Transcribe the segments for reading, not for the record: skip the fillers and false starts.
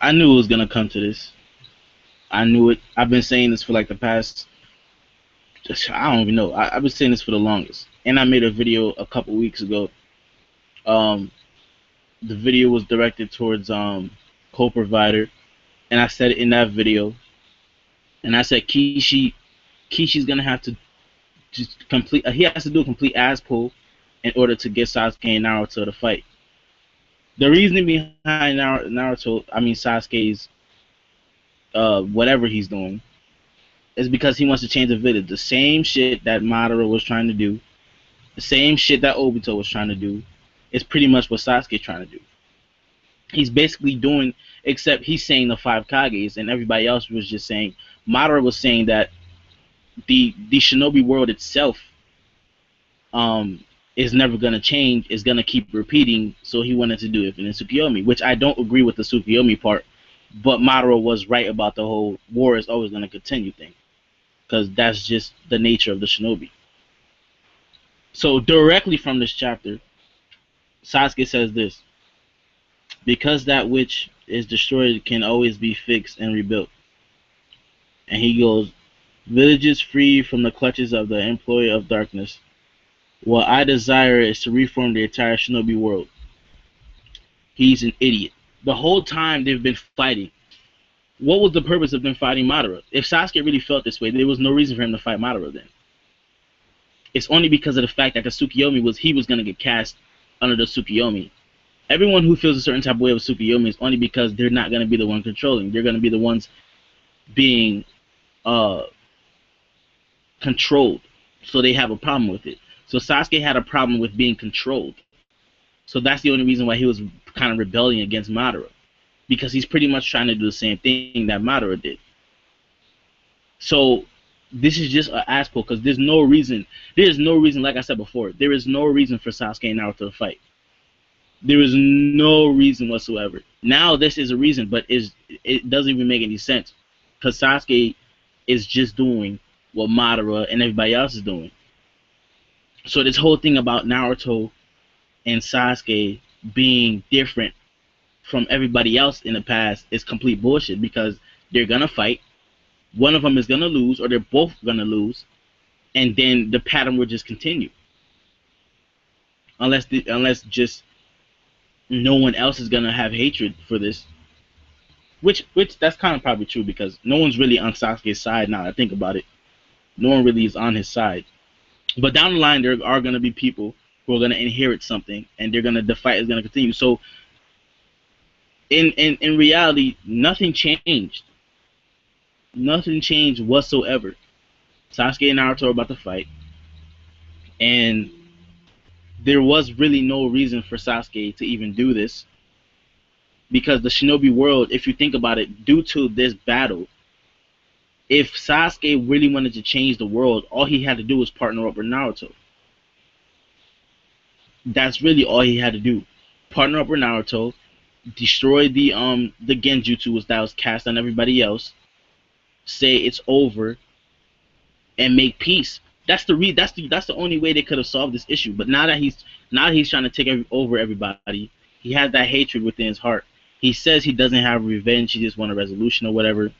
I knew it was gonna come to this. I knew it. I've been saying this for like the past. I don't even know. I've been saying this for the longest. And I made a video a couple weeks ago. The video was directed towards co-provider, and I said it in that video. And I said Kishi's gonna have to just complete. He has to do a complete ass pull in order to get Sasuke and Naruto to fight. The reasoning behind Sasuke's whatever he's doing is because he wants to change the village. The same shit that Madara was trying to do, the same shit that Obito was trying to do, is pretty much what Sasuke's trying to do. He's basically doing, except he's saying the 5 Kages, and everybody else was just saying. Madara was saying that the shinobi world itself is never gonna change. It's gonna keep repeating. So he wanted to do it in Tsukuyomi, which I don't agree with the Tsukuyomi part. But Madara was right about the whole war is always gonna continue thing, because that's just the nature of the shinobi. So directly from this chapter, Sasuke says this: because that which is destroyed can always be fixed and rebuilt. And he goes, villages free from the clutches of the employer of darkness. What I desire is to reform the entire shinobi world. He's an idiot. The whole time they've been fighting, what was the purpose of them fighting Madara? If Sasuke really felt this way, there was no reason for him to fight Madara then. It's only because of the fact that the Tsukuyomi was going to get cast under the Tsukuyomi. Everyone who feels a certain type of way of Tsukuyomi is only because they're not going to be the one controlling. They're going to be the ones being controlled. So they have a problem with it. So Sasuke had a problem with being controlled. So that's the only reason why he was kind of rebelling against Madara. Because he's pretty much trying to do the same thing that Madara did. So this is just an ass pull, because there's no reason, like I said before, there is no reason for Sasuke and Naruto to fight. There is no reason whatsoever. Now this is a reason, but it doesn't even make any sense. Because Sasuke is just doing what Madara and everybody else is doing. So this whole thing about Naruto and Sasuke being different from everybody else in the past is complete bullshit, because they're gonna fight. One of them is gonna lose, or they're both gonna lose, and then the pattern will just continue. Unless just no one else is gonna have hatred for this. Which that's kind of probably true, because no one's really on Sasuke's side now that I think about it. No one really is on his side. But down the line, there are going to be people who are going to inherit something, and the fight is going to continue. So, in reality, nothing changed. Nothing changed whatsoever. Sasuke and Naruto are about to fight, and there was really no reason for Sasuke to even do this, because the shinobi world, if you think about it, due to this battle, if Sasuke really wanted to change the world, all he had to do was partner up with Naruto. That's really all he had to do. Partner up with Naruto, destroy the genjutsu that was cast on everybody else, say it's over, and make peace. That's the only way they could have solved this issue. But now that he's trying to take over everybody, he has that hatred within his heart. He says he doesn't have revenge, he just wants a resolution or whatever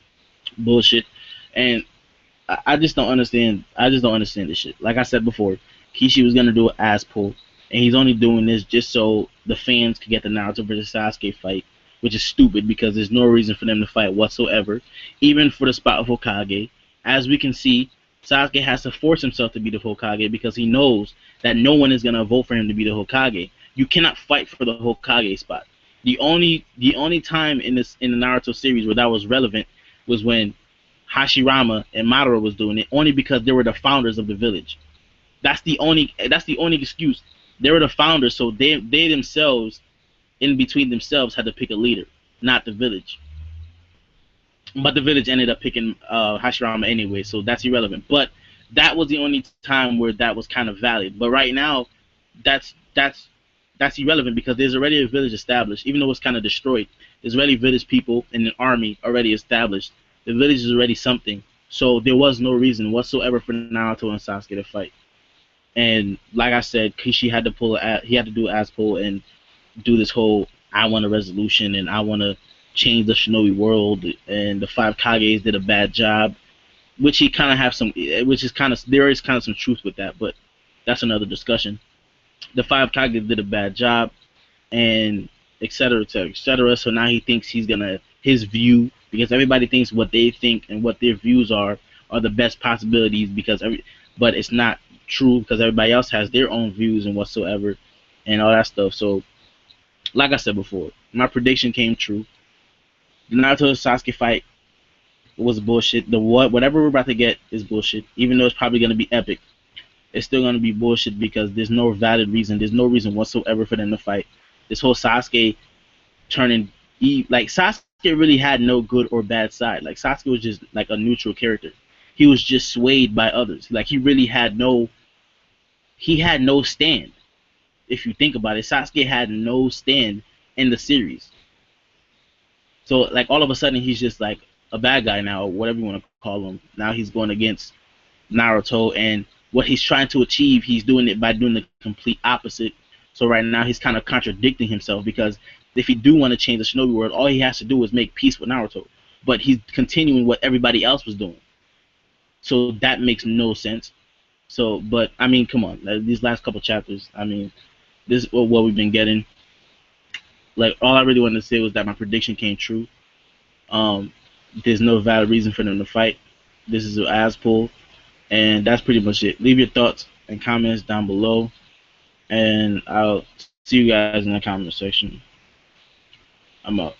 bullshit. And I just don't understand. I just don't understand this shit. Like I said before, Kishi was gonna do an ass pull, and he's only doing this just so the fans could get the Naruto versus Sasuke fight, which is stupid because there's no reason for them to fight whatsoever, even for the spot of Hokage. As we can see, Sasuke has to force himself to be the Hokage because he knows that no one is gonna vote for him to be the Hokage. You cannot fight for the Hokage spot. The only time in the Naruto series where that was relevant was when Hashirama and Madara was doing it, only because they were the founders of the village. That's the only excuse. They were the founders, so they themselves, in between themselves, had to pick a leader, not the village. But the village ended up picking Hashirama anyway, so that's irrelevant. But that was the only time where that was kind of valid. But right now, that's irrelevant because there's already a village established, even though it's kind of destroyed. There's already village people and an army already established. The village is already something, so there was no reason whatsoever for Naruto and Sasuke to fight. And like I said, Kishi had to do an ass pull and do this whole I want a resolution and I want to change the shinobi world, and the five Kages did a bad job, which he kind of have some, which is kind of, there is kind of some truth with that, but that's another discussion. The five Kages did a bad job, and et cetera, et cetera, et cetera. So now he thinks he's gonna, his view, because everybody thinks what they think and what their views are the best possibilities, because but it's not true, because everybody else has their own views and whatsoever and all that stuff. So like I said before, my prediction came true. The Naruto Sasuke fight was bullshit. The whatever we're about to get is bullshit. Even though it's probably gonna be epic, it's still gonna be bullshit, because there's no valid reason. There's no reason whatsoever for them to fight. This whole Sasuke turning, like, Sasuke really had no good or bad side. Like, Sasuke was just like a neutral character. He was just swayed by others. Like, he really had no, he had no stand. If you think about it, Sasuke had no stand in the series. So, like, all of a sudden, he's just like a bad guy now, or whatever you want to call him. Now he's going against Naruto, and what he's trying to achieve, he's doing it by doing the complete opposite. So right now, he's kind of contradicting himself, because if he do want to change the shinobi world, all he has to do is make peace with Naruto. But he's continuing what everybody else was doing. So that makes no sense. So, but, I mean, come on. These last couple chapters, I mean, this is what we've been getting. Like, all I really wanted to say was that my prediction came true. There's no valid reason for them to fight. This is an ass pull. And that's pretty much it. Leave your thoughts and comments down below. And I'll see you guys in the comment section. I'm out.